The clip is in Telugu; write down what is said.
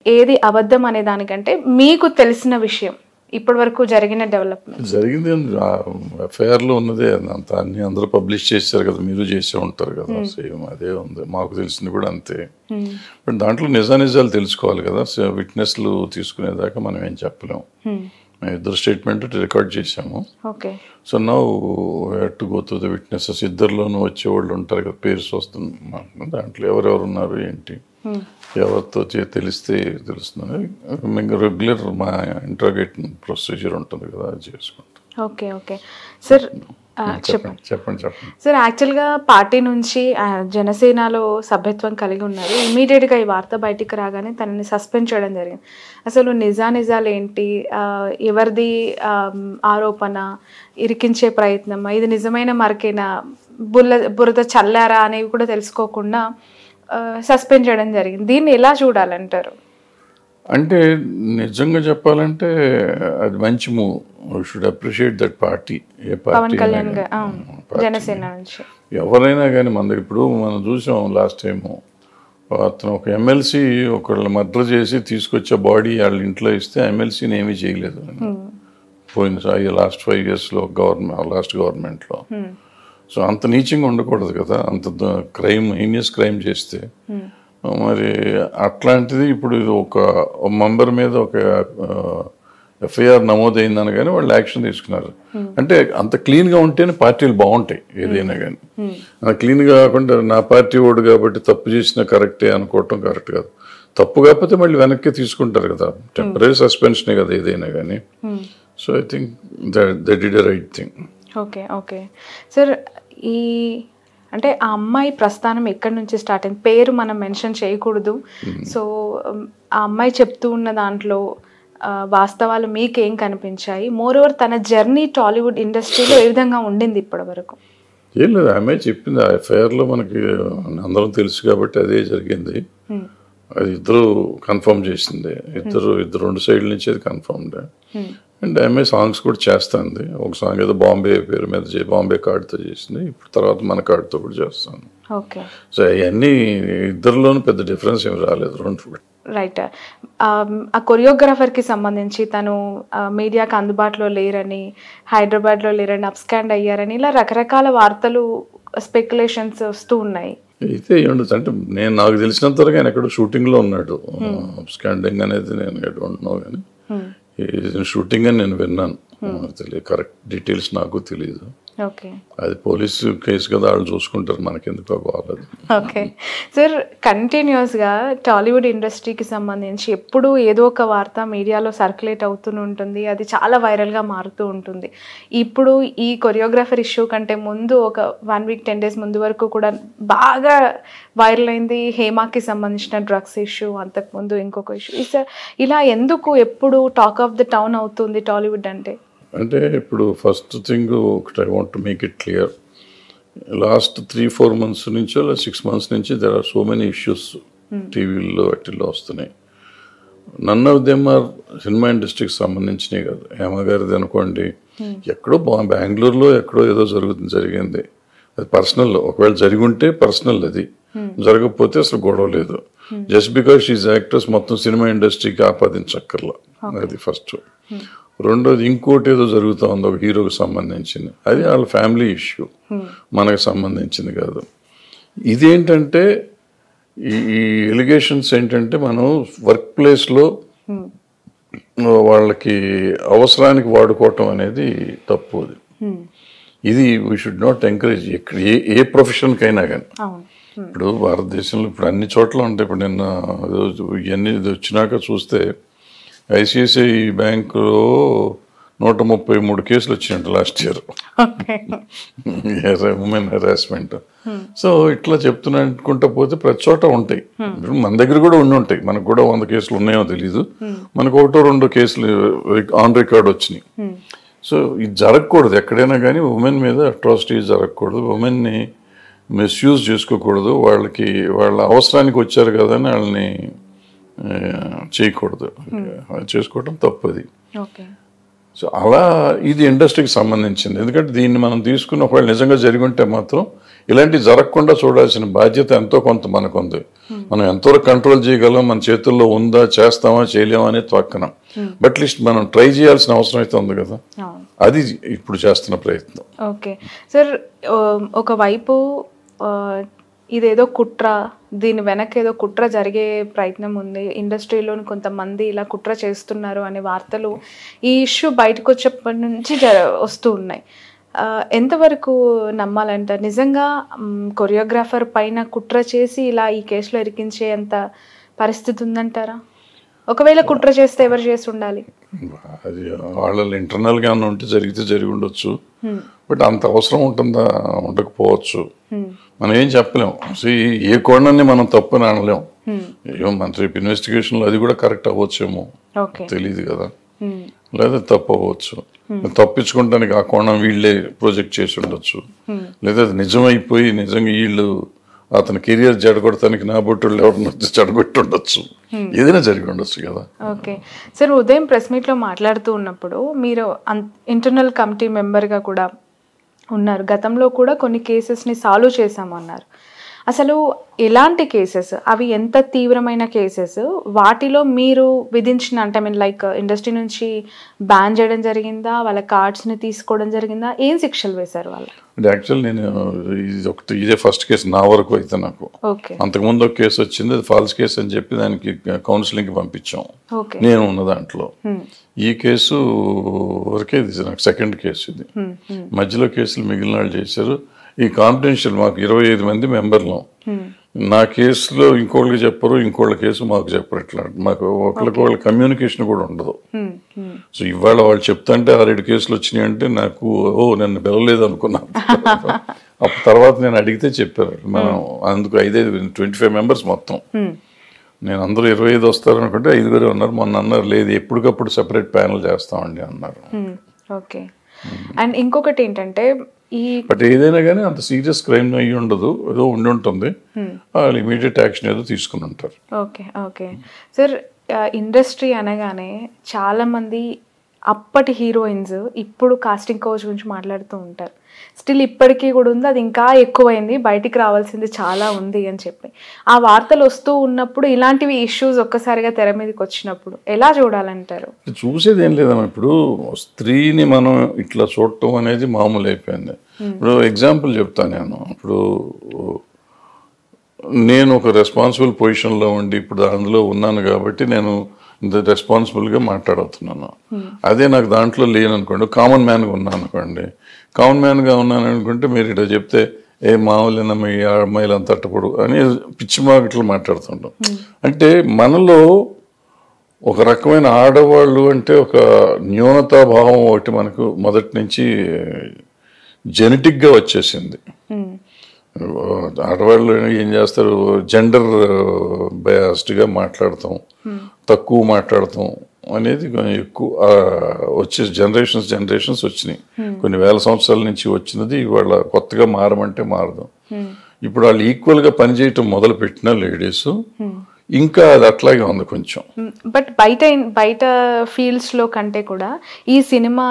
ఏది అబద్ధం అనే దానికంటే మీకు తెలిసిన విషయం ఇప్పటి వరకు జరిగిన డెవలప్మెంట్? జరిగింది ఎఫ్ఐఆర్లో ఉన్నదే అంత, అన్ని అందరూ పబ్లిష్ చేశారు కదా, మీరు చేసే ఉంటారు కదా, సేమ్ అదే ఉంది. మాకు తెలిసింది కూడా అంతే. బట్ దాంట్లో నిజానిజాలు తెలుసుకోవాలి కదా, విట్నెస్లు తీసుకునేదాకా మనం ఏం చెప్పలేము. మేము ఇద్దరు స్టేట్మెంట్ రికార్డ్ చేసాము. So now to go through the witnesses. ఇద్దరులోనూ వచ్చేవాళ్ళు ఉంటారు కదా, పేర్స్ వస్తుంది దాంట్లో, ఎవరెవరు ఉన్నారు ఏంటి, ఎవరితో తెలిస్తే తెలుస్తుంది. మేము రెగ్యులర్ మా ఇంట్రాగేటింగ్ ప్రొసీజర్ ఉంటుంది కదా, అది చేసుకుంటాం. ఓకే ఓకే సార్, చెప్పండి. సార్, యాక్చువల్గా పార్టీ నుంచి జనసేనలో సభ్యత్వం కలిగి ఉన్నారు. ఇమీడియట్గా ఈ వార్త బయటికి రాగానే తనని సస్పెండ్ చేయడం జరిగింది. అసలు నిజాలు ఏంటి, ఎవరిది ఆరోపణ, ఇరికించే ప్రయత్నం, ఇది నిజమైన మరకేనా, బురద చల్లారా అనేవి కూడా తెలుసుకోకుండా సస్పెండ్ చేయడం జరిగింది. దీన్ని ఎలా చూడాలంటారు? అంటే నిజంగా చెప్పాలంటే అది మంచి move. We should appreciate that party. A party, Janasena నుంచి ఎవరైనా కానీ మన దగ్గర ఇప్పుడు మనం చూసాం లాస్ట్ టైము, అతను ఒక ఎమ్మెల్సీ ఒకళ్ళు మర్డర్ చేసి తీసుకొచ్చే బాడీ వాళ్ళ ఇంట్లో ఇస్తే ఎమ్మెల్సీని ఏమీ చేయలేదు పోయిన లాస్ట్ 5 yearsలో లాస్ట్ గవర్నమెంట్లో. సో అంత నీచంగా ఉండకూడదు కదా, అంత క్రైమ్, హీనియస్ క్రైమ్ చేస్తే. మరి అట్లాంటిది ఇప్పుడు ఒక మెంబర్ మీద ఒక ఎఫ్ఐఆర్ నమోదైందని కానీ వాళ్ళు యాక్షన్ తీసుకున్నారు. అంటే అంత క్లీన్గా ఉంటేనే పార్టీలు బాగుంటాయి ఏదైనా కానీ. అంత క్లీన్గా కాకుండా నా పార్టీ ఓడు కాబట్టి తప్పు చేసినా కరెక్టే అనుకోవటం కరెక్ట్ కాదు. తప్పు కాకపోతే మళ్ళీ వెనక్కి తీసుకుంటారు కదా, టెంపరీ సస్పెన్షనే కదా ఏదైనా కానీ. So I think they did a right thing. Okay sir, ఈ అంటే ఆ అమ్మాయి ప్రస్థానం ఎక్కడి నుంచి స్టార్ట్ అయింది? పేరు మనం మెన్షన్ చేయకూడదు. సో ఆ అమ్మాయి చెప్తూ ఉన్న దాంట్లో వాస్తవాలు మీకేం కనిపించాయి? మోర్ ఓవర్ తన జర్నీ టాలీవుడ్ ఇండస్ట్రీలో ఏ విధంగా ఉండింది ఇప్పటి వరకు? ఏం లేదు, ఆమె చెప్పింది. ఆ ఎఫ్ఐఆర్లో మనకి అందరం తెలుసు కాబట్టి అదే జరిగింది. అది ఇద్దరు కన్ఫర్మ్ చేసింది. ఇద్దరు 2 సైడ్ల నుంచి అది కన్ఫర్మ్డ్. అండ్ ఆమె సాంగ్స్ కూడా చేస్తుంది. ఒక సాంగ్ ఏదో బాంబే పేరు మీద బాంబే కార్డుతో చేసింది, ఇప్పుడు తర్వాత మన కార్డుతో కూడా చేస్తాను. సో అవన్నీ ఇద్దరిలోనూ పెద్ద డిఫరెన్స్ ఏమి రాలేదు. 2 రైట్. ఆ కొరియోగ్రాఫర్కి సంబంధించి తను మీడియాకి అందుబాటులో లేరని, హైదరాబాద్లో లేరని, అప్స్కాండ్ అయ్యారని, ఇలా రకరకాల వార్తలు, స్పెక్యులేషన్స్ వస్తూ ఉన్నాయి. అయితే ఏముండదు అంటే నాకు తెలిసినంత వరకు ఆయన ఎక్కడో షూటింగ్లో ఉన్నాడు. అప్స్కాండింగ్ అనేది నేను ఐ డోంట్ నో కానీ షూటింగ్ అని నేను విన్నాను. తెలియదు, కరెక్ట్ డీటెయిల్స్ నాకు తెలియదు. అది పోలీసు కేసు కదా, వాళ్ళు చూసుకుంటారు, మనకెందుకు బాగాలేదు. ఓకే సార్, కంటిన్యూస్గా టాలీవుడ్ ఇండస్ట్రీకి సంబంధించి ఎప్పుడు ఏదో ఒక వార్త మీడియాలో సర్క్యులేట్ అవుతూనే ఉంటుంది, అది చాలా వైరల్గా మారుతూ ఉంటుంది. ఇప్పుడు ఈ కొరియోగ్రాఫర్ ఇష్యూ కంటే ముందు ఒక 1 week 10 days ముందు వరకు కూడా బాగా వైరల్ అయింది హేమాకి సంబంధించిన డ్రగ్స్ ఇష్యూ, అంతకుముందు ఇంకొక ఇష్యూ. ఇలా ఎందుకు ఎప్పుడు టాక్ ఆఫ్ ద టౌన్ అవుతుంది టాలీవుడ్ అంటే? ఇప్పుడు ఫస్ట్ థింగ్ ఒకటి I want to make it clear. Last 3-4 months నుంచో 6 months నుంచి there are so many issues టీవీల్లో వాటిల్లో వస్తున్నాయి. None of them are cinema ఇండస్ట్రీకి సంబంధించినవి కాదు. హేమగారిది అనుకోండి, ఎక్కడో బెంగళూరులో ఎక్కడో ఏదో జరిగింది, అది పర్సనల్. ఒకవేళ జరిగి ఉంటే పర్సనల్, అది జరగకపోతే అసలు గొడవ లేదు. జస్ట్ బికాజ్ షీఈ్ యాక్ట్రెస్ మొత్తం సినిమా ఇండస్ట్రీకి ఆపాదించక్కర్లా, అది ఫస్ట్. రెండోది ఇంకోటి ఏదో జరుగుతూ ఉంది ఒక హీరోకి సంబంధించింది, అది వాళ్ళ ఫ్యామిలీ ఇష్యూ, మనకు సంబంధించింది కాదు. ఇదేంటంటే ఈ ఎలిగేషన్స్ ఏంటంటే మనం వర్క్ ప్లేస్లో వాళ్ళకి అవసరానికి వాడుకోవటం అనేది తప్పు. అది ఇది వీ షుడ్ నాట్ ఎంకరేజ్. ఇక్కడ ఏ ప్రొఫెషన్కైనా కానీ. ఇప్పుడు భారతదేశంలో ఇప్పుడు అన్ని చోట్ల ఉంటాయి. ఇప్పుడు నిన్న ఇవన్నీ వచ్చినాక చూస్తే ఐసిఐసిఐ బ్యాంకులో 133 కేసులు వచ్చినాయంట last year, women harassment. So ఇట్లా చెప్తున్నా అనుకుంటా పోతే ప్రతి చోట ఉంటాయి. మన దగ్గర కూడా ఉంటాయి. మనకు కూడా 100 కేసులు ఉన్నాయో తెలీదు, మనకు 1-2 కేసులు ఆన్ రికార్డ్ వచ్చినాయి. సో ఇది జరగకూడదు ఎక్కడైనా కానీ. ఉమెన్ మీద అట్రాసిటీ జరగకూడదు, ఉమెన్ని మిస్యూజ్ చేసుకోకూడదు. వాళ్ళ అవసరానికి వచ్చారు కదా అని వాళ్ళని చేయకూడదు, చేసుకోవటం తప్పది. సో అలా ఇది ఇండస్ట్రీకి సంబంధించింది. ఎందుకంటే దీన్ని మనం తీసుకుని ఒకవేళ నిజంగా జరిగి ఉంటే మాత్రం ఇలాంటివి జరగకుండా చూడాల్సిన బాధ్యత ఎంతో కొంత మనకు ఉంది. మనం ఎంతవరకు కంట్రోల్ చేయగలం, మన చేతుల్లో ఉందా, చేస్తామా చేయలేమా అనేది పక్కన, బట్ లిస్ట్ మనం ట్రై చేయాల్సిన అవసరం అయితే ఉంది కదా. అది ఇప్పుడు చేస్తున్న ప్రయత్నం. ఓకే సార్, ఒకవైపు ఇదేదో కుట్ర, దీని వెనక ఏదో కుట్ర జరిగే ప్రయత్నం ఉంది, ఇండస్ట్రీలోని కొంతమంది ఇలా కుట్ర చేస్తున్నారు అనే వార్తలు ఈ ఇష్యూ బయటకు వచ్చేప్పటి నుంచి వస్తూ ఉన్నాయి. ఎంతవరకు నమ్మాలంటారు? నిజంగా కొరియోగ్రాఫర్ పైన కుట్ర చేసి ఇలా ఈ కేసులో ఇరికించేంత పరిస్థితి ఉందంటారా? ఒకవేళ కుట్ర చేస్తే ఎవరు చేసి ఉండాలి? అది వాళ్ళ ఇంటర్నల్గా ఉంటే జరిగి ఉండొచ్చు, బట్ అంత అవసరం ఉంటుందా, ఉండకపోవచ్చు. మనం ఏం చెప్పలేం. ఏ కోణాన్ని మనం తప్పని అనలేం. ఏమో మన రేపు ఇన్వెస్టిగేషన్లో అది కూడా కరెక్ట్ అవ్వచ్చేమో, తెలియదు కదా, లేదా తప్పు అవ్వచ్చు. తప్పించుకోవడానికి ఆ కోణం వీళ్ళే ప్రొజెక్ట్ చేసి ఉండొచ్చు, లేదా నిజమైపోయి నిజంగా వీళ్ళు అతని కెరియర్ జడగొడటానికి నా బొట్టుళ్ళు ఎవరిని జడగొట్టి ఉండొచ్చు, ఏదైనా జరిగి ఉండొచ్చు కదా. ఓకే సార్, ఉదయం ప్రెస్ మీట్లో మాట్లాడుతూ ఉన్నప్పుడు మీరు ఇంటర్నల్ కమిటీ మెంబర్గా కూడా ఉన్నారు, గతంలో కూడా కొన్ని కేసెస్ని సాల్వ్ చేశామన్నారు. అసలు ఎలాంటి కేసెస్ అవి, ఎంత తీవ్రమైన కేసెస్, వాటిలో మీరు విధించిన, అంటే లైక్ ఇండస్ట్రీ నుంచి బ్యాన్ చేయడం జరిగిందా, వాళ్ళ కార్డ్స్ని తీసుకోవడం జరిగిందా, ఏం శిక్షలు వేశారు వాళ్ళు? అంటే యాక్చువల్ నేను ఇదే ఫస్ట్ కేసు నా వరకు అయితే. నాకు అంతకుముందు ఒక కేసు వచ్చింది, అది ఫాల్స్ కేసు అని చెప్పి దానికి కౌన్సిలింగ్కి పంపించాం, నేను ఉన్న దాంట్లో. ఈ కేసు వరకే ఇది నాకు సెకండ్ కేసు. ఇది మధ్యలో కేసులు మిగిలిన వాళ్ళు చేశారు. ఈ కాన్ఫిడెన్షియల్ మాకు 25 మంది మెంబర్లు. నా కేసులో ఇంకోళ్ళకి చెప్పరు, ఇంకోళ్ళ కేసు మాకు చెప్పరు. ఇట్లా మాకు ఒకరికి వాళ్ళ కమ్యూనికేషన్ కూడా ఉండదు. సో ఇవాళ వాళ్ళు చెప్తుంటే 6-7 కేసులు వచ్చినాయి అంటే నాకు నన్ను పిలవలేదు అనుకున్నాను. అప్పుడు తర్వాత నేను అడిగితే చెప్పారు, మనం అందుకు 25 మెంబర్స్ మొత్తం. నేను అందరూ 25 వస్తారు అనుకుంటే 5 ఉన్నారు. మొన్న అన్నారు లేదు, ఎప్పటికప్పుడు సెపరేట్ ప్యానల్ చేస్తామండి అన్నారు. ఓకే. అండ్ ఇంకొకటి ఏంటంటే, బట్ ఏదైనా కానీ అంత సీరియస్ క్రైమ్ అయ్యి ఉండదు, ఏదో ఉండి ఉంటుంది, వాళ్ళు ఇమీడియట్ యాక్షన్ ఏదో తీసుకుని ఉంటారు. ఓకే ఓకే సార్, ఇండస్ట్రీ అనగానే చాలా మంది అప్పటి హీరోయిన్స్ ఇప్పుడు కాస్టింగ్ కౌచ్ గురించి మాట్లాడుతూ ఉంటారు. స్టిల్ ఇప్పటికీ కూడా ఉంది, అది ఇంకా ఎక్కువైంది, బయటికి రావాల్సింది చాలా ఉంది అని చెప్పి ఆ వార్తలు వస్తూ ఉన్నప్పుడు ఇలాంటివి ఇష్యూస్ ఒక్కసారిగా తెర మీదకి వచ్చినప్పుడు ఎలా చూడాలంటారు? చూసేది ఏం లేదమ్మా. ఇప్పుడు స్త్రీని మనం ఇట్లా చూడటం అనేది మామూలు అయిపోయింది. ఇప్పుడు ఎగ్జాంపుల్ చెప్తాను నేను. ఇప్పుడు నేను ఒక రెస్పాన్సిబుల్ పొజిషన్లో ఉండి ఇప్పుడు అందులో ఉన్నాను కాబట్టి నేను రెస్పాన్సిబుల్గా మాట్లాడుతున్నాను. అదే నాకు దాంట్లో లేననుకోండి, కామన్ మ్యాన్గా ఉన్నాను అనుకోండి, కామన్ మ్యాన్గా ఉన్నాను అనుకుంటే మీరు ఇట్లా చెప్తే ఏ మామూలు మీ అమ్మాయిలు అంత తట్టపడు అని పిచ్చి మాటలు మాట్లాడుతుంటాం. అంటే మనలో ఒక రకమైన ఆడవాళ్ళు అంటే ఒక న్యూనతాభావం ఒకటి మనకు మొదటి నుంచి జెనెటిక్గా వచ్చేసింది. ఆడవాళ్ళు ఏం చేస్తారు, జెండర్ బయాస్డ్గా మాట్లాడతాం, తక్కువ మాట్లాడతాం అనేది ఎక్కువ వచ్చే జనరేషన్స్ వచ్చినాయి. కొన్ని వేల సంవత్సరాల నుంచి వచ్చినది ఇవాళ కొత్తగా మారమంటే మారదు. ఇప్పుడు వాళ్ళు ఈక్వల్గా పనిచేయటం మొదలు పెట్టిన లేడీస్ ఇంకా అది అట్లాగే ఉంది కొంచెం. బట్ బయట ఫీల్డ్స్లో కంటే కూడా ఈ సినిమా